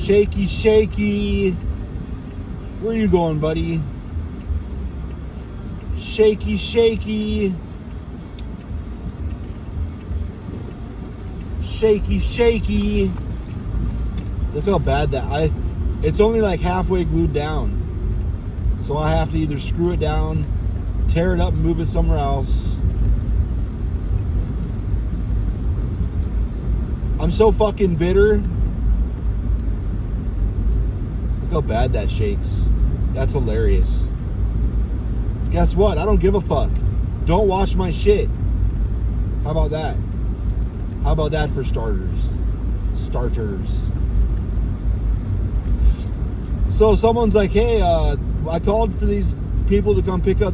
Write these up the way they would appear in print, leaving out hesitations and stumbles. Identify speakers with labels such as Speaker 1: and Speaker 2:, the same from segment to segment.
Speaker 1: Shaky, shaky. Where are you going, buddy? Shaky, shaky. Shaky, shaky. Look how bad that it's only like halfway glued down. So I have to either screw it down, tear it up, and move it somewhere else. I'm so fucking bitter. Look how bad that shakes. That's hilarious. Guess what? I don't give a fuck. Don't watch my shit. How about that? How about that for starters? So someone's like, hey, I called for these people to come pick up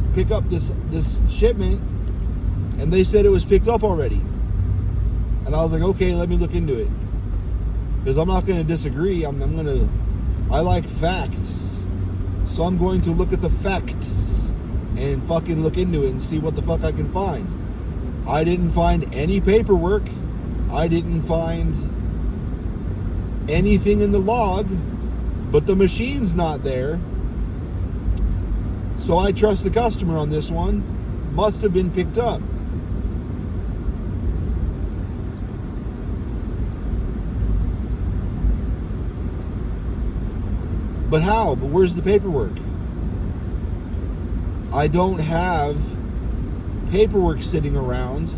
Speaker 1: this shipment, and they said it was picked up already. And I was like, okay, let me look into it, because I'm not going to disagree. I like facts, so I'm going to look at the facts and fucking look into it and see what the fuck I can find. I didn't find any paperwork. I didn't find anything in the log, but the machine's not there. So I trust the customer on this one. Must have been picked up. But how? But where's the paperwork? I don't have paperwork sitting around.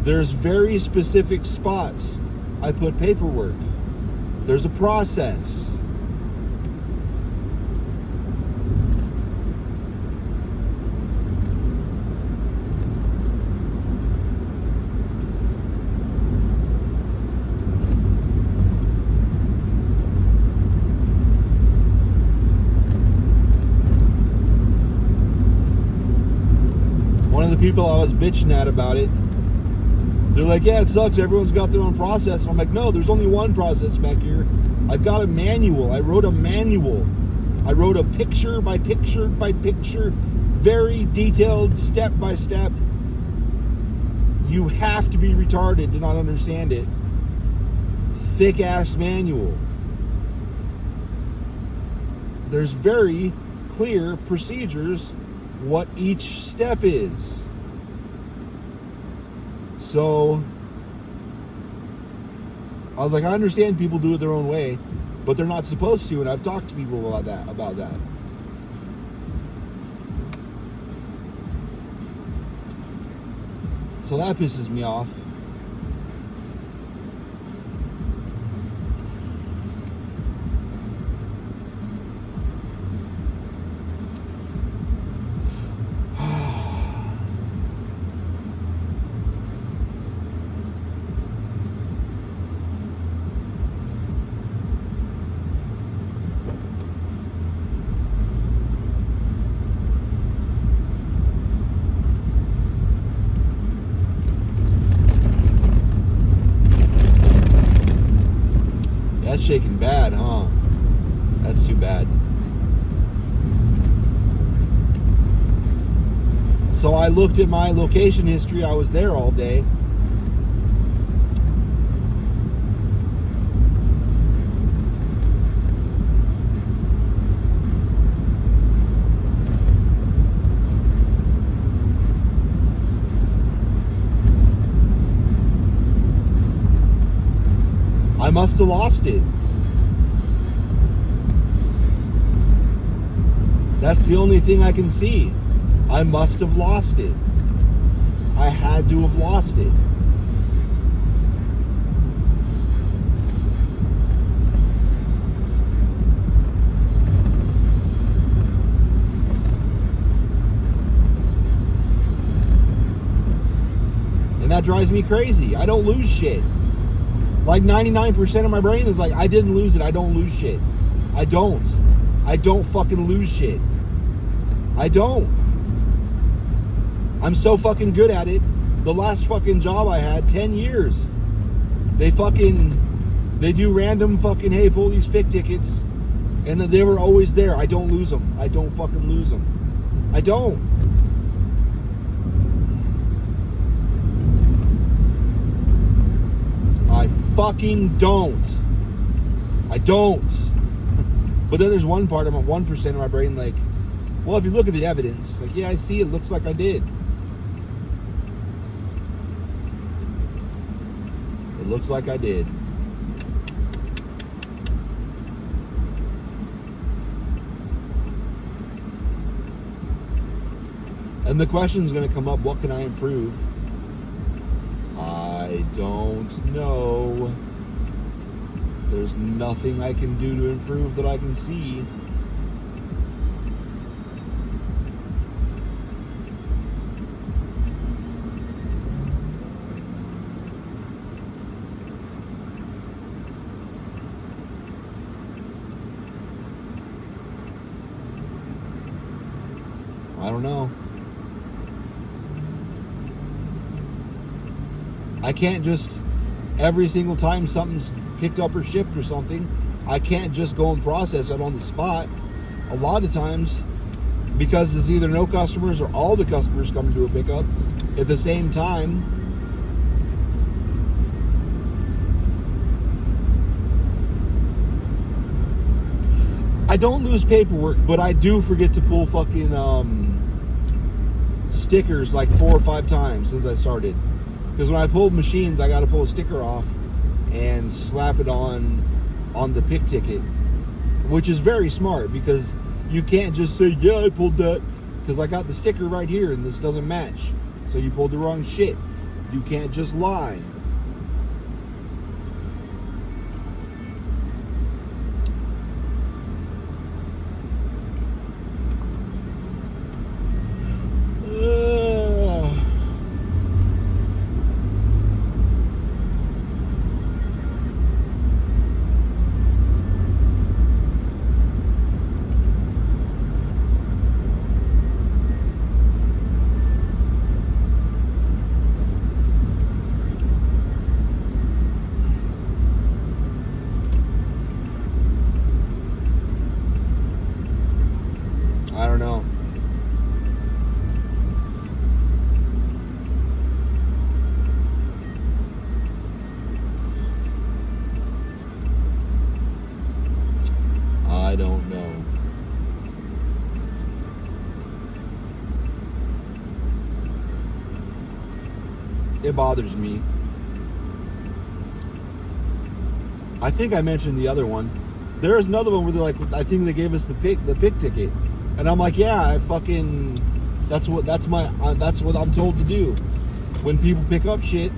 Speaker 1: There's very specific spots I put paperwork. There's a process. One of the people I was bitching at about it, they're like, yeah, it sucks, everyone's got their own process. And I'm like, no, there's only one process back here. I've got a manual. I wrote a manual. I wrote a picture by picture by picture, very detailed, step by step. You have to be retarded to not understand it. Thick ass manual. There's very clear procedures what each step is. So I was like, I understand people do it their own way, but they're not supposed to, and I've talked to people about that. So that pisses me off. That's shaking bad, huh? That's too bad. So I looked at my location history. I was there all day. I must have lost it. That's the only thing I can see. I must have lost it. I had to have lost it. And that drives me crazy. I don't lose shit. Like 99% of my brain is like, I didn't lose it. I don't lose shit. I don't fucking lose shit. I don't. I'm so fucking good at it. The last fucking job I had, 10 years. They do random fucking, hey, pull these pick tickets. And they were always there. I don't lose them. I don't fucking lose them. I don't. I fucking don't. I don't. But then there's one part of my 1% of my brain like, well, if you look at the evidence, like, yeah, I see it looks like I did. It looks like I did. And the question is going to come up, what can I improve? I don't know. There's nothing I can do to improve that I can see. I don't know. I can't just, every single time something's picked up or shipped or something, I can't just go and process it on the spot. A lot of times, because it's either no customers or all the customers come to do a pickup at the same time, I don't lose paperwork, but I do forget to pull fucking stickers like 4 or 5 times since I started. Because when I pulled machines, I got to pull a sticker off and slap it on the pick ticket, which is very smart because you can't just say, yeah, I pulled that because I got the sticker right here and this doesn't match. So you pulled the wrong shit. You can't just lie. I don't know. I don't know. It bothers me. I think I mentioned the other one. There is another one where they're like, I think they gave us the pick ticket. And I'm like, yeah, I fucking, that's what I'm told to do. When people pick up shit,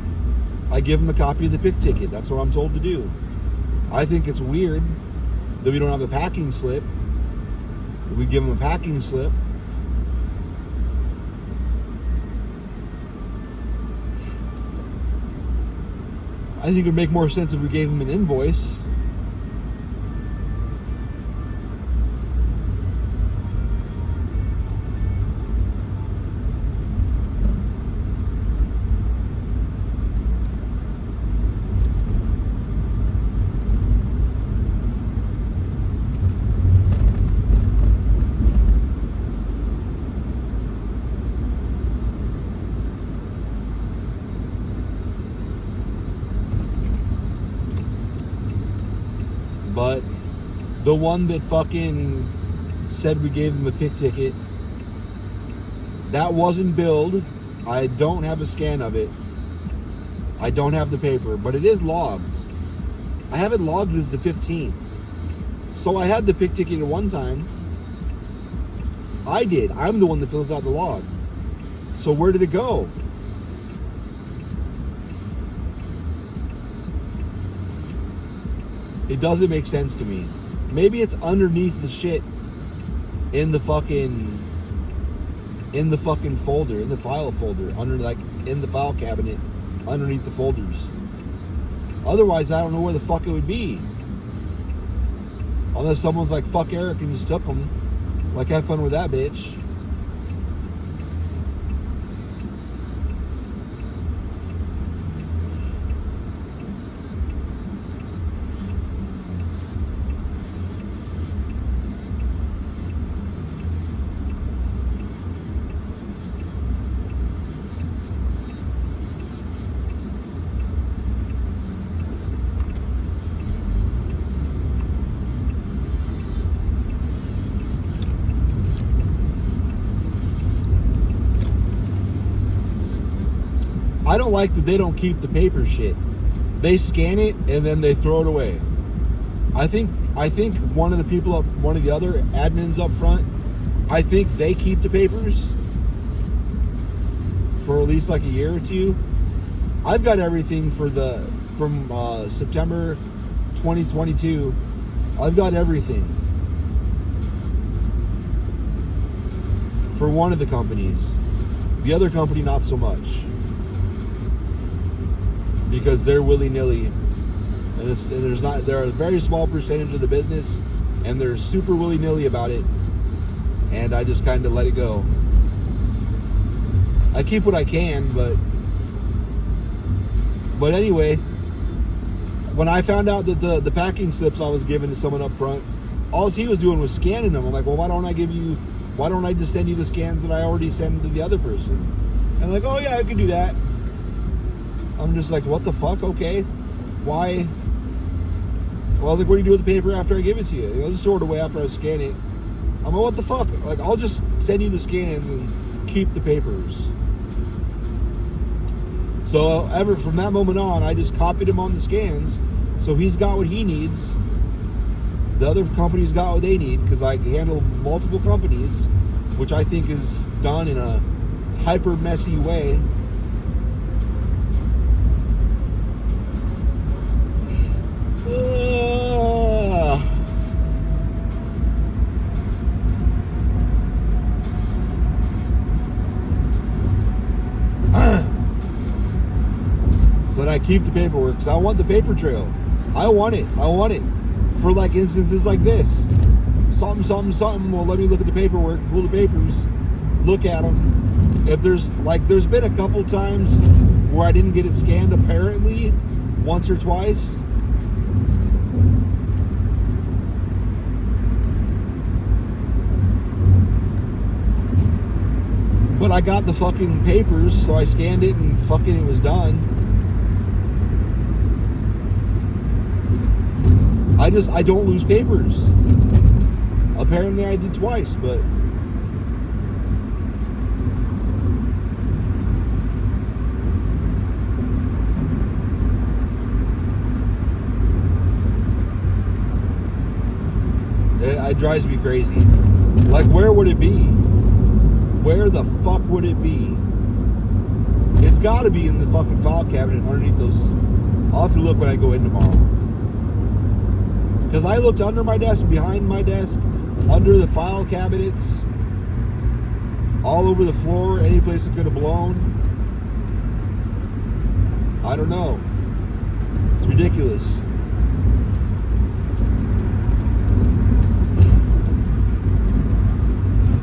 Speaker 1: I give them a copy of the pick ticket. That's what I'm told to do. I think it's weird that we don't have a packing slip. We give them a packing slip. I think it would make more sense if we gave them an invoice. But the one that fucking said we gave them a pick ticket, that wasn't billed. I don't have a scan of it. I don't have the paper, but it is logged. I have it logged as the 15th. So I had the pick ticket at one time. I did. I'm the one that fills out the log. So where did it go? It doesn't make sense to me. Maybe it's underneath the shit in the fucking folder, in the file folder, in the file cabinet, underneath the folders. Otherwise, I don't know where the fuck it would be. Unless someone's like, fuck ERIK and just took them. Like, have fun with that, bitch. don't like that they don't keep the paper shit. They scan it and then they throw it away. I think one of the other admins up front, I think they keep the papers for at least like a year or two. I've got everything from September 2022. I've got everything for one of the companies. The other company, not so much, because they're willy-nilly, and they're a very small percentage of the business, and they're super willy-nilly about it, and I just kind of let it go. I keep what I can, but anyway, when I found out that the packing slips I was giving to someone up front, all he was doing was scanning them. I'm like, well, why don't I just send you the scans that I already send to the other person? And like, oh yeah, I can do that. I'm just like, what the fuck? Okay, why? Well, I was like, what do you do with the paper after I give it to you? Just throw it away after I scan it. I'm like, what the fuck? Like, I'll just send you the scans and keep the papers. So from that moment on, I just copied him on the scans, so he's got what he needs. The other company's got what they need, because I handle multiple companies, which I think is done in a hyper messy way. So then I keep the paperwork, because I want the paper trail. I want it for like instances like this. Something. Well, let me look at the paperwork, pull the papers, look at them. If there's been a couple times where I didn't get it scanned, apparently, once or twice. But I got the fucking papers, so I scanned it and fucking it was done. I don't lose papers. Apparently I did twice, but it drives me crazy. Like, where would it be? Where the fuck would it be? It's got to be in the fucking file cabinet underneath those. I'll have to look when I go in tomorrow. Because I looked under my desk, behind my desk, under the file cabinets, all over the floor, any place it could have blown. I don't know. It's ridiculous.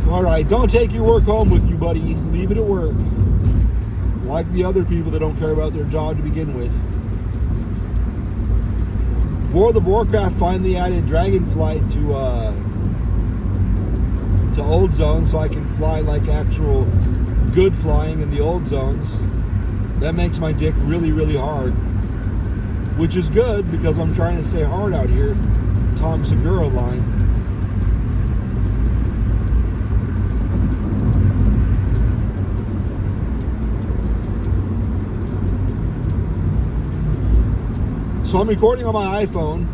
Speaker 1: Alright, don't take your work home with you, buddy. Leave it at work. Like the other people that don't care about their job to begin with. World of Warcraft finally added Dragonflight to old zones, so I can fly like actual good flying in the old zones. That makes my dick really, really hard, which is good because I'm trying to stay hard out here. Tom Segura line. So I'm recording on my iPhone.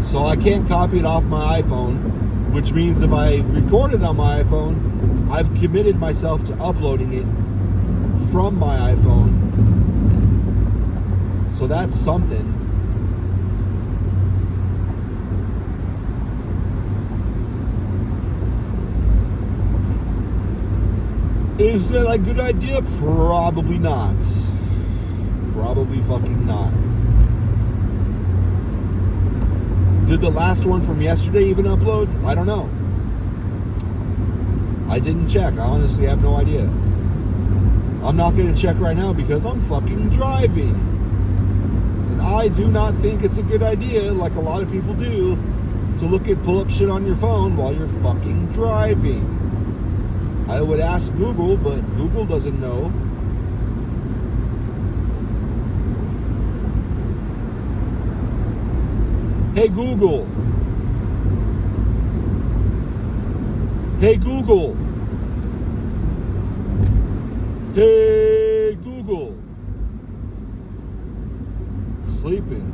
Speaker 1: So I can't copy it off my iPhone, which means if I record it on my iPhone, I've committed myself to uploading it from my iPhone. So that's something. Is that a good idea? Probably not. Probably fucking not. Did the last one from yesterday even upload? I don't know. I didn't check. I honestly have no idea. I'm not going to check right now because I'm fucking driving. I do not think it's a good idea, like a lot of people do, to pull up shit on your phone while you're fucking driving. I would ask Google, but Google doesn't know. Hey Google. Hey Google. Hey Google. Sleeping.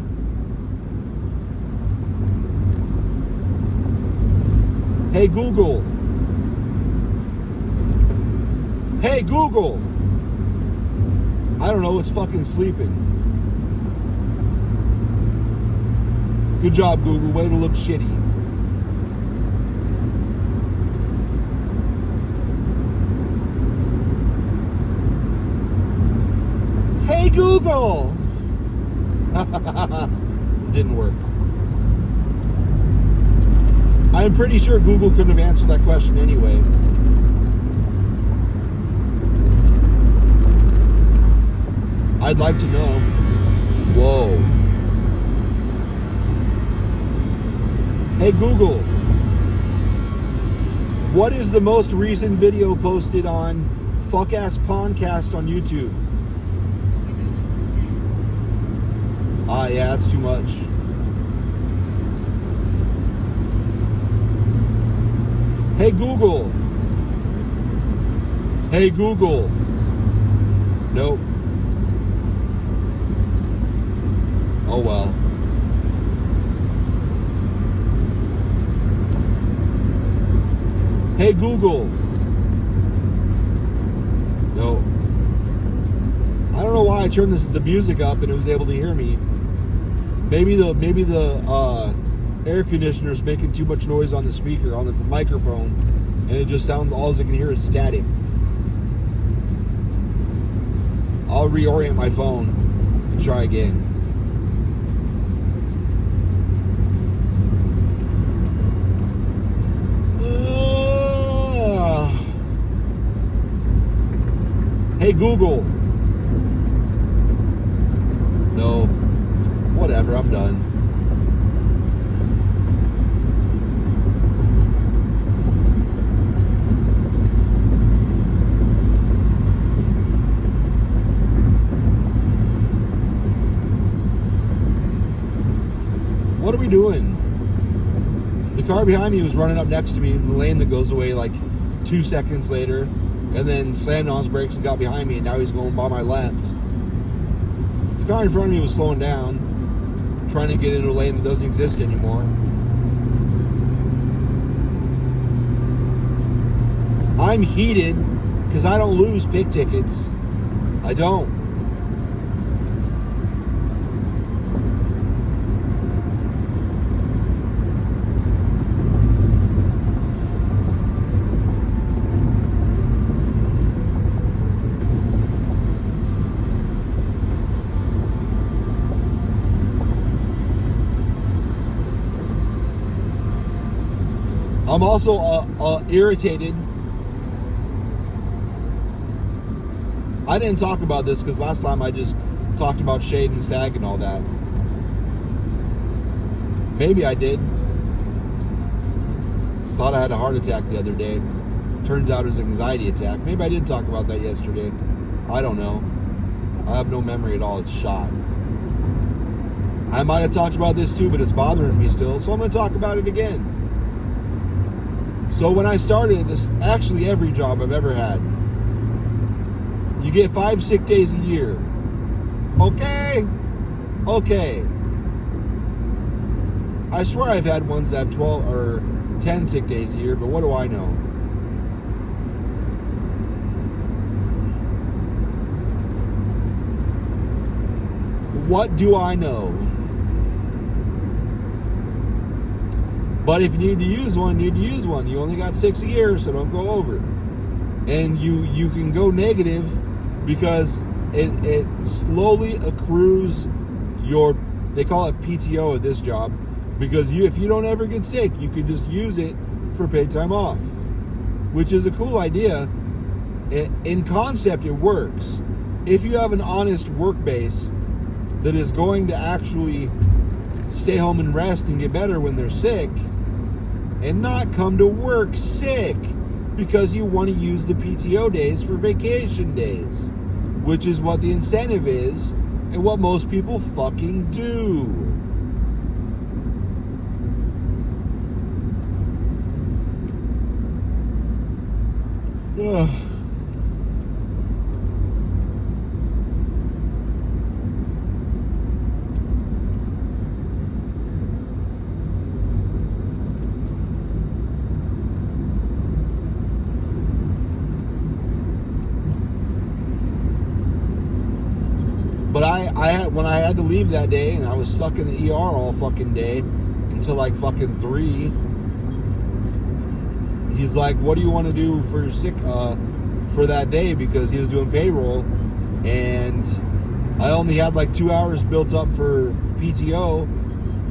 Speaker 1: Hey Google. Hey Google. I don't know, it's fucking sleeping. Good job, Google. Way to look shitty. Hey Google. Didn't work. I'm pretty sure Google couldn't have answered that question anyway. I'd like to know. Whoa. Hey Google, what is the most recent video posted on Fuck Ass Podcast on YouTube? Yeah, that's too much. Hey Google. Hey Google. Nope. Oh well. Hey Google. No. I don't know why I turned the music up and it was able to hear me. Maybe the air conditioner is making too much noise on the speaker, on the microphone, and it just sounds, all I can hear is static. I'll reorient my phone and try again. Hey Google. No. Whatever, I'm done. What are we doing? The car behind me was running up next to me in the lane that goes away like 2 seconds later, and then slammed on his brakes and got behind me, and now he's going by my left. The car in front of me was slowing down, trying to get into a lane that doesn't exist anymore. I'm heated because I don't lose pig tickets. I don't. I'm also irritated. I didn't talk about this because last time I just talked about shade and stag and all that. Maybe I did. Thought I had a heart attack the other day. Turns out it was an anxiety attack. Maybe I did talk about that yesterday. I don't know. I have no memory at all. It's shot. I might have talked about this too, but it's bothering me still, so I'm going to talk about it again. So when I started this, actually every job I've ever had, you get 5 sick days a year. Okay. I swear I've had ones that have 12 or 10 sick days a year, but what do I know? What do I know? But if you need to use one, you need to use one. You only got 6 a year, so don't go over. And you can go negative because it slowly accrues your, they call it PTO at this job, because if you don't ever get sick, you can just use it for paid time off, which is a cool idea. In concept, it works. If you have an honest work base that is going to actually stay home and rest and get better when they're sick, and not come to work sick. because you want to use the PTO days for vacation days, which is what the incentive is and what most people fucking do. Ugh. But when I had to leave that day and I was stuck in the ER all fucking day until like fucking 3, he's like, what do you want to do for for that day? Because he was doing payroll and I only had like 2 hours built up for PTO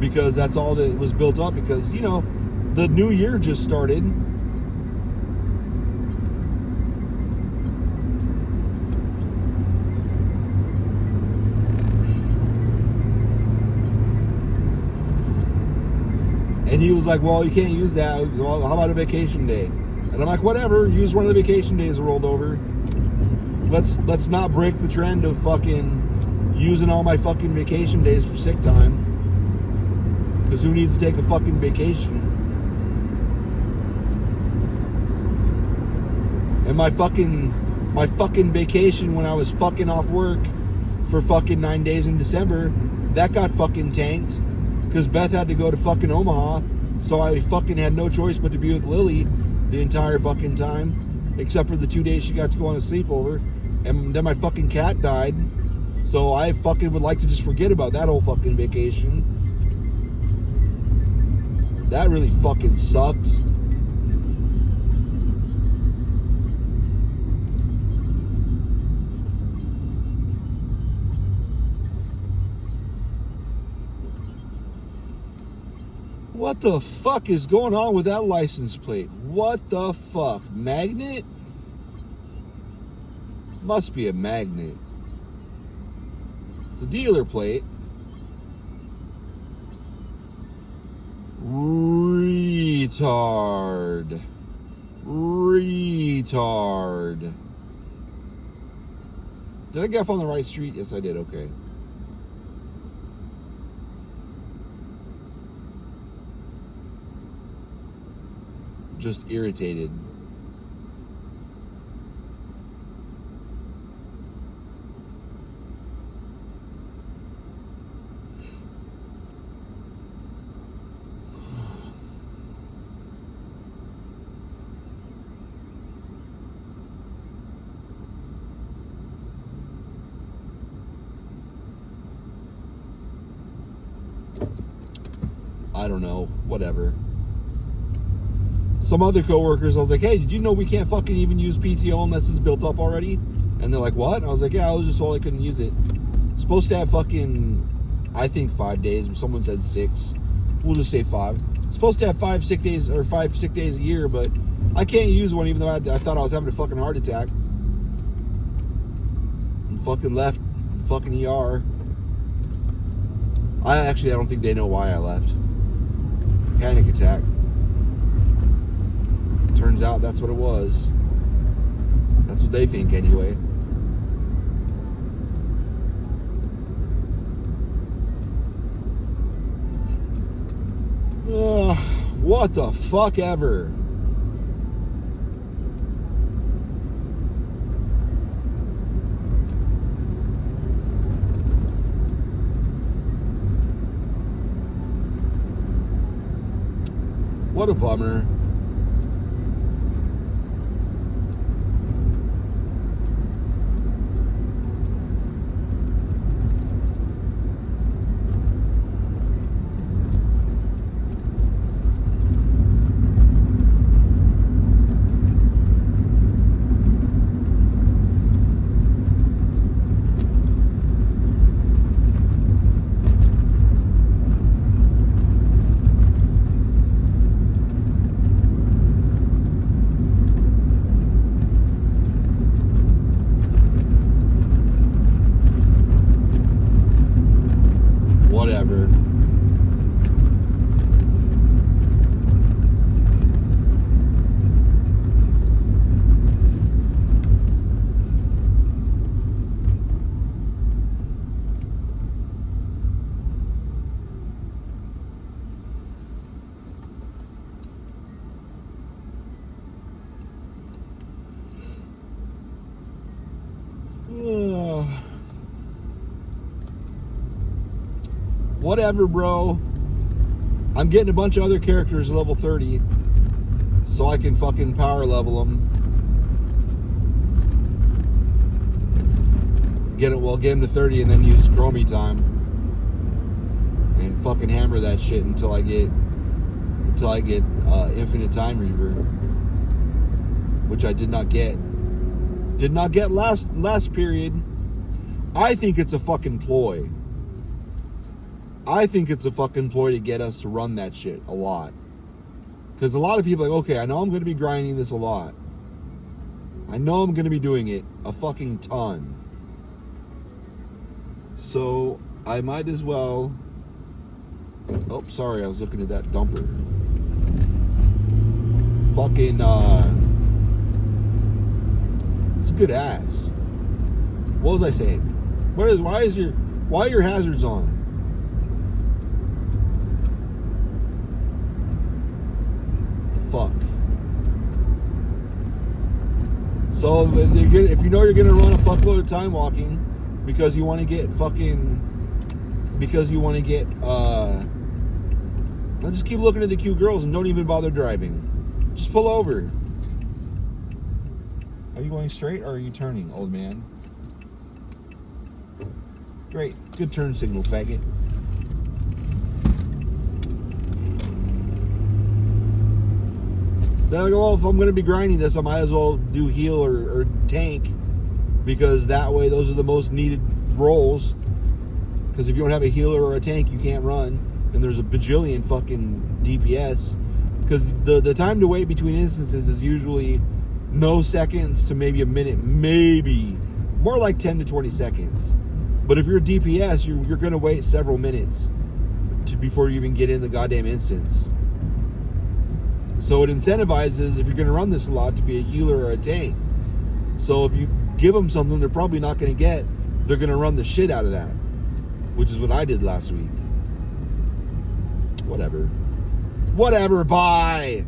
Speaker 1: because that's all that was built up because, you know, the new year just started. And he was like, well, you can't use that. Well, how about a vacation day? And I'm like, whatever, use one of the vacation days that rolled over. Let's not break the trend of fucking using all my fucking vacation days for sick time. Because who needs to take a fucking vacation? And my fucking vacation when I was fucking off work for fucking 9 days in December, that got fucking tanked. Because Beth had to go to fucking Omaha, so I fucking had no choice but to be with Lily the entire fucking time, except for the 2 days she got to go on a sleepover, and then my fucking cat died, so I fucking would like to just forget about that whole fucking vacation. That really fucking sucked. What the fuck is going on with that license plate? What the fuck? Magnet? Must be a magnet. It's a dealer plate. Retard. Did I get off on the right street? Yes, I did. Okay. Just irritated. I don't know. Whatever. Some other coworkers, I was like, hey, did you know we can't fucking even use PTO unless it's built up already? And they're like, what? I was like, yeah, I was just told I couldn't use it. It's supposed to have fucking, I think 5 days, but someone said 6. We'll just say 5. It's supposed to have 5 sick days or 5 sick days a year, but I can't use one even though I thought I was having a fucking heart attack. And fucking left the fucking ER. I don't think they know why I left. Panic attack. Turns out that's what it was. That's what they think anyway. What the fuck ever. What a bummer. Whatever, bro. I'm getting a bunch of other characters level 30 so I can fucking power level them. Get them to 30 and then use Chromie time and fucking hammer that shit until I get Infinite Time Reaver, which I did not get last period. I think it's a fucking ploy. I think it's a fucking ploy to get us to run that shit a lot. Because a lot of people are like, okay, I know I'm going to be grinding this a lot. I know I'm going to be doing it a fucking ton. So I might as well... Oh, sorry, I was looking at that dumper. Fucking, it's a good ass. What was I saying? Why are your hazards on? Fuck. So if you know you're gonna run a fuckload of time walking because you want to get just keep looking at the cute girls and don't even bother driving. Just pull over. Are you going straight or are you turning, old man? Great. Good turn signal, faggot. Then I go, well, if I'm going to be grinding this, I might as well do heal or tank, because that way those are the most needed roles. Because if you don't have a healer or a tank, you can't run. And there's a bajillion fucking DPS. Because the time to wait between instances is usually no seconds to maybe a minute, maybe. More like 10 to 20 seconds. But if you're a DPS, you're going to wait several minutes before you even get in the goddamn instance. So it incentivizes, if you're going to run this a lot, to be a healer or a tank. So if you give them something they're probably not going to get, they're going to run the shit out of that. Which is what I did last week. Whatever, bye!